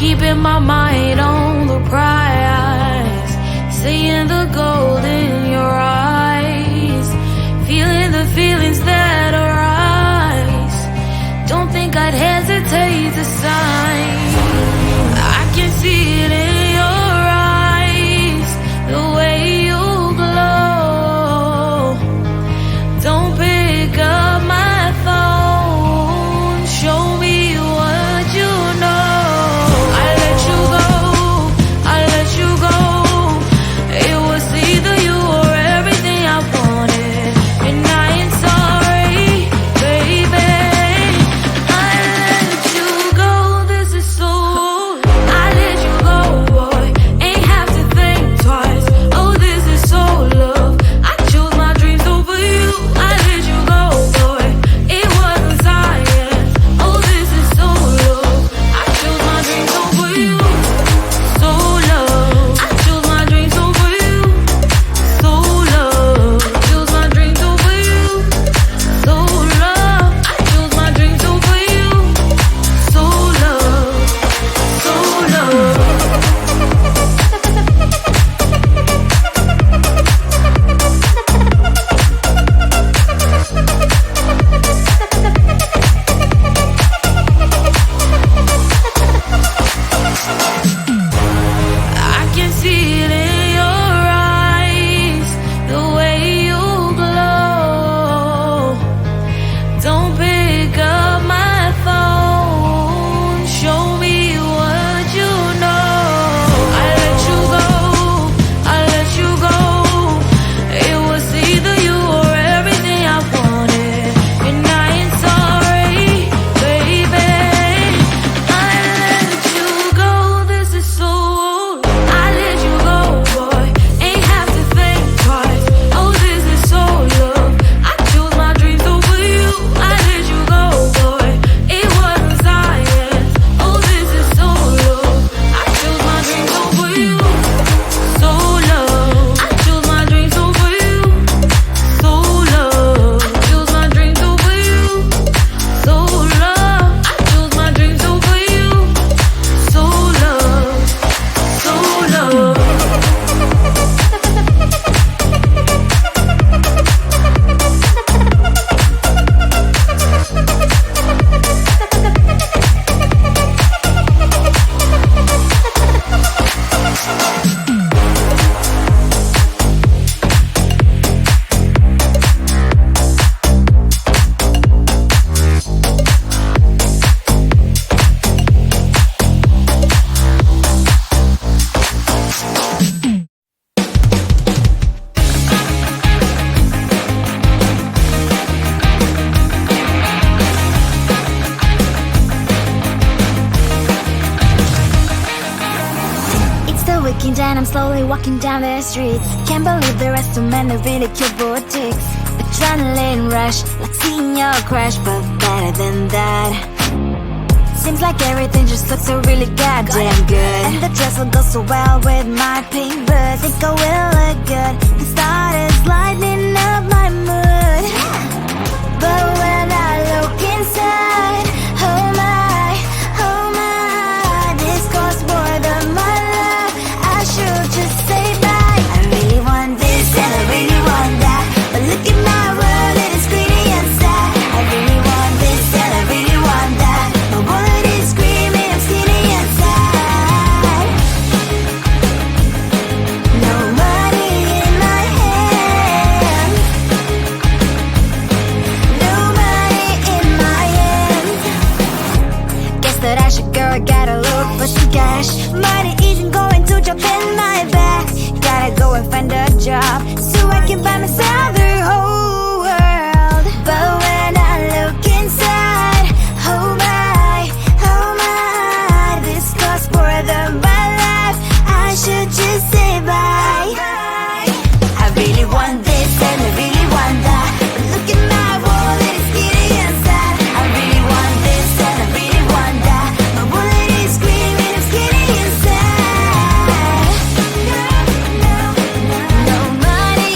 keeping my mind on the prize, seeing the gold in your eyes, feeling the feelings that arise. Don't think I'd hesitate to sign. I can see it in your eyes, the way you glow. Don't pick up my phone, show me what you know. I let you go, I let you go. It was either you or everything I wanted, and I ain't sorry, baby. I let you go, this is so. I let you go, boy, ain't have to think twice. Oh, this is so love. I chose my dreams over you. I let you go, boy, it wasn't science. Oh, this is so love. I chose my dreams over you. So love. I chose my dreams over you. So love. Chose my dreams over you. So love. I chose my dreams over you. So love. So love. I can see it in your eyes, the way you glow. Don't pick up my phone, show me what you know. I let you go, I let you go. It was either you or everything I wanted, and I ain't sorry, baby. I let you go, this is so. I let you go, boy, ain't have to think twice. Oh, this is so love. I chose my dreams over you. I let you go, boy, it wasn't science. Oh, this is so love. I chose my dreams over you. So love. I chose my dreams over you. So love. Chose my dreams over you. So love. I chose my dreams over you. So love. So love. It's the weekend and I'm slowly walking down the streets. Can't believe there are so many really cute boutiques. Adrenaline rush, like seeing your crush, but better than that. Seems like everything just looks so really goddamn good, and the dress will go so well with my pink boots. Think I will look good, the start is lighting up my mood. But when I look inside, oh my, this costs more than my life. I should just say bye. I really want this and I really want that, but look at my world, it is greedy inside. I really want this and I really want that. My wallet is screaming, I'm skinny inside. No money in my hand, no money in my hand. Guess that I should go, I gotta look for some cash. Money isn't going to jump in my back. Gotta go and find a job so I can buy myself the whole world. But when I look inside, oh my, this costs more than my life. I should just say bye. I really want this and I really want that, but look at my wallet, it's skinny inside. I really want this and I really want that. My wallet is screaming, I'm skinny inside. No money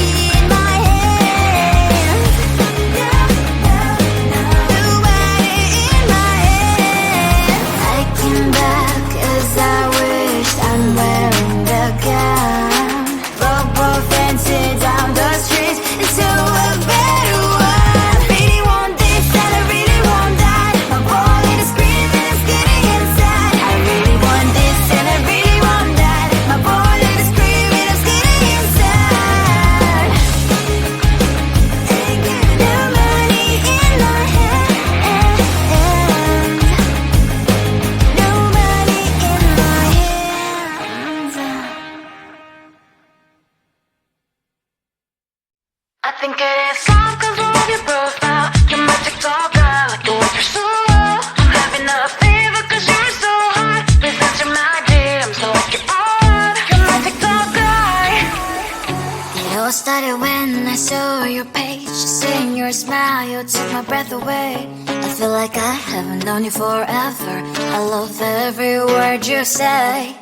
breath away. I feel like I haven't known you forever. I love every word you say.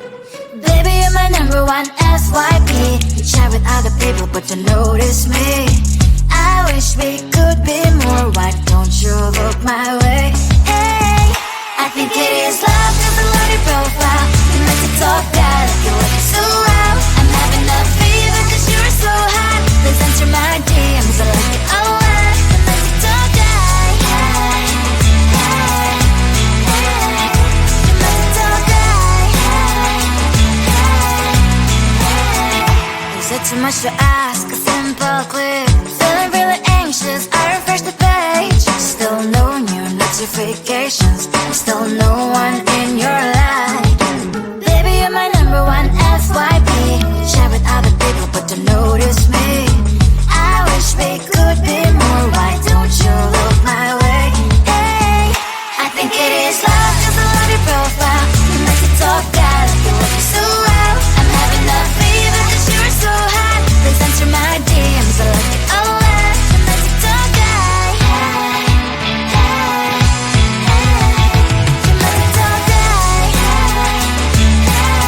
Baby, you're my number one FYP. You chat with other people but don't notice me. I wish we could be more. Why don't you look my way? Hey, I think it is love, cause I love your profile. You make it talk bad, like you're working so well. I'm having a fever cause you're so hot. Please answer my DMs, I like it a lot. You make it talk bad. Hey, hey, hey. You make it talk bad. Hey, hey, hey. Is it too much to ask? A simple click. Feeling really anxious, I refresh the page. Still no new notifications. Still no one in your life. Baby, you're my number one FYP. Chat with other people but don't notice me. I wish we could be more. Why don't you look my way? Hey, I think it is love cause I love your profile. You make it talk bad, like you're working so well. I'm having a fever cause you're so hot. Please answer my DMs, I like it a lot. You make it talk bad. Hey, hey, hey. You make it talk bad. Hey, hey.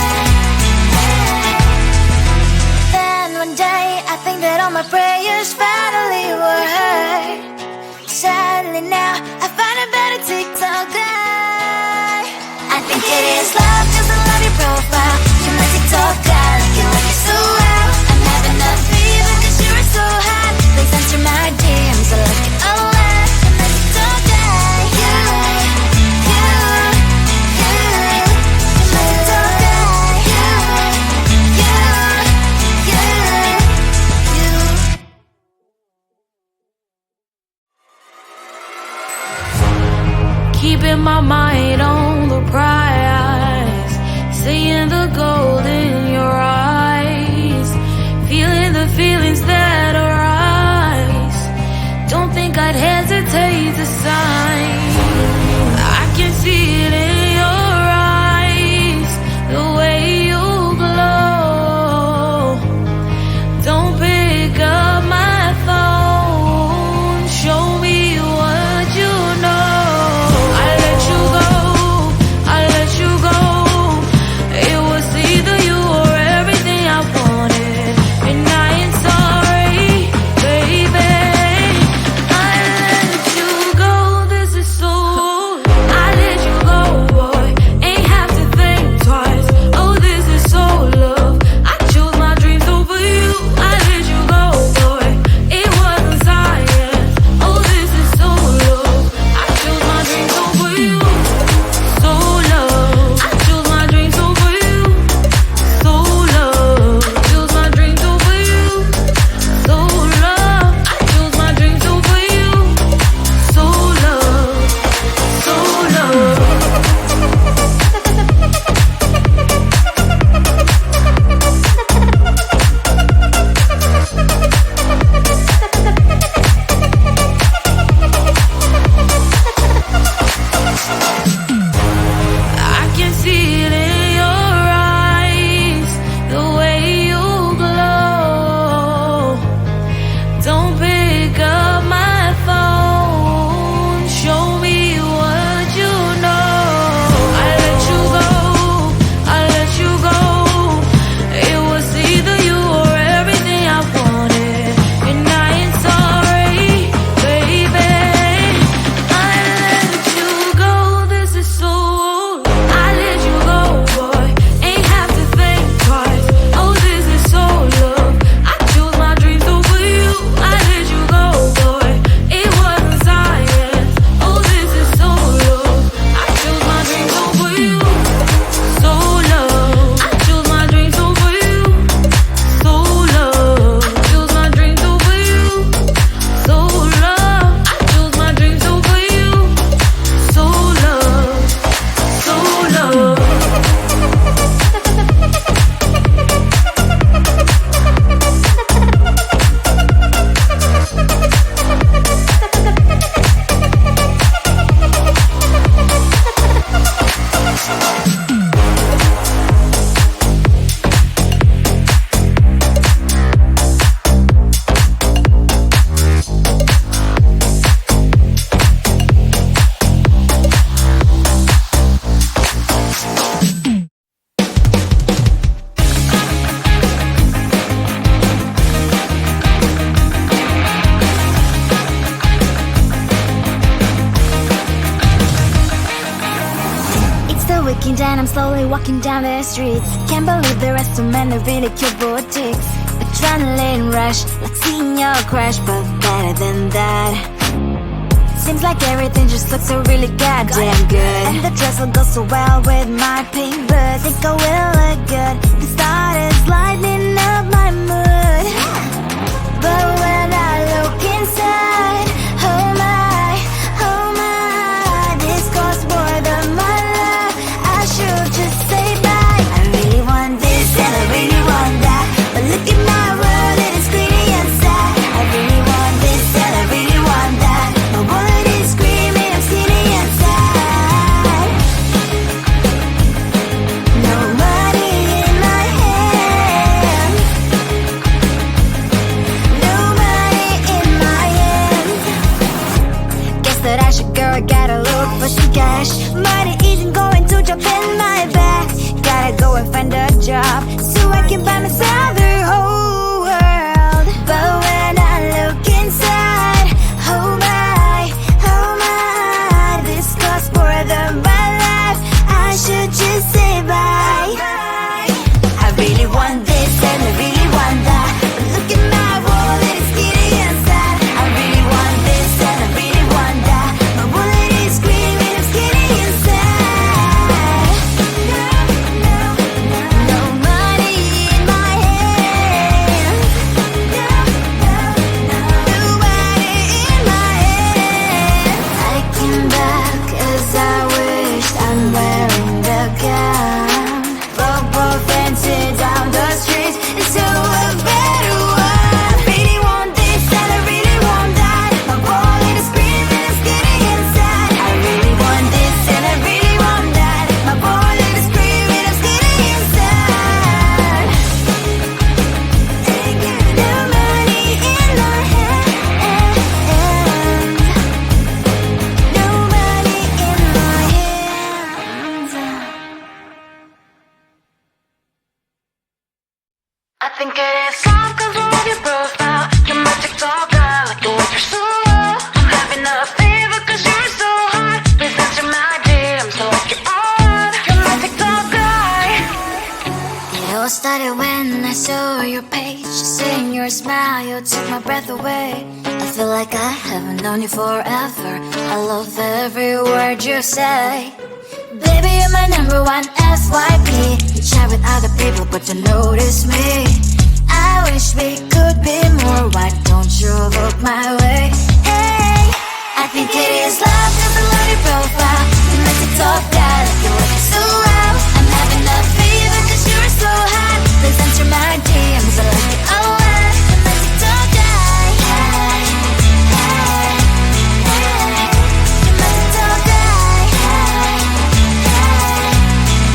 Then one day I think that all my prayers finally were heard. Sadly now I find a better TikTok guy. I think it is love cause I love your profile. You make it talk bad, like you're working so well. I'm having a fever cause you're so hot. Please answer my DMs, I like it a lot. You make it talk bad. You make it talk bad. Keeping my mind on the prize, seeing the gold in your eyes, feeling the feelings that arise. Don't think I'd hesitate to sign. I can see it in your eyes, the way you glow. Don't pick up my phone, show me what you know. I let you go, I let you go. It was either you or everything I wanted, and I ain't sorry, baby. I let you go. Looking down, I'm slowly walking down the streets. Can't believe there are so many really cute boutiques. Adrenaline rush, like seeing your crush, but better than that. Seems like everything just looks so really goddamn good. And the dress will go so well with my pink boots. Think I will look good. The start is lighting up my mood. But when I look inside, oh my, this costs more than my love. I should just say bye. I really want this and I really want that, but look at my world, it is greedy and sad. I really want this and I really want that. My wallet is screaming, I'm skinny and sad. No money in my hand. No money in my hand. Guess that I should go, gotta look for some cash. Money isn't going to drop in my bag. Gotta go and find a job so I can buy myself the whole world. But when I look inside, oh my, this costs more than my life. I should just say bye. I really want this and I really want that, but look at my wallet, it's skinny and sad. I really want this and I really want that. My wallet is screaming, I'm skinny and sad. No money in my hand. No money in my hand. I came back as I wished. I'm wearing the gown. Bobo fancy down the streets into a better one. I really want this and I really want that. My wallet is screaming, I'm skinny inside. I really want this and I really want that. My wallet is screaming, I'm skinny inside. No money in my hand. No money in my hand. I think it is love 'cause I love your profile. You're my TikTok guy, like the way you're so low. I'm having a fever 'cause you're so hot. Please answer my DMs so like you're on. You're my TikTok guy. It all started when I saw your page. Seeing your smile, you took my breath away. I feel like I haven't known you forever. I love every word you say. Baby, you're my number one FYP. You chat with other people, but you notice me. I wish we could be more. Why don't you look my way? Hey, I think it is love 'cause I love your profile. You make it talk guy, like you look so well. I'm having a fever 'cause you're so hot. Please answer my DMs, I like it a lot. You make it talk guy. Hey, hey, hey. You make it talk guy. Hey, hey,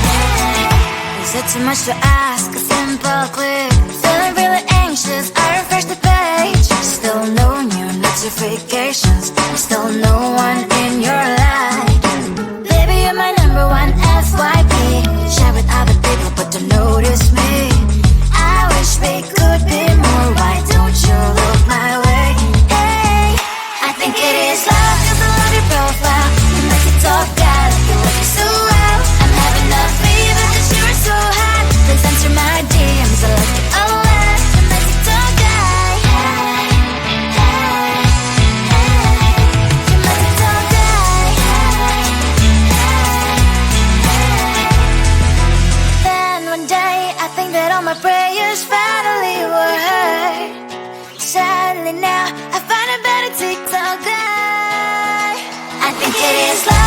hey. Is it too much to ask? A simple click. Feeling really anxious, I refresh the page. Still no new notifications. Still no one in your life. Baby, you're my number one FYP. Share with other people, but don't notice me. I wish we could be more. Why don't you look my way? Hey, I think it is love 'cause I love your profile. You make it talk guy, like you look so well. I'm having a fever 'cause you're so hot. Please answer my DMs, I like it a lot. You make it talk guy. Hey, hey, hey. You make it talk guy. Hey, hey, hey. Then one day I think that all my prayers finally were heard. Sadly now I find a better TikTok guy. I think it is love.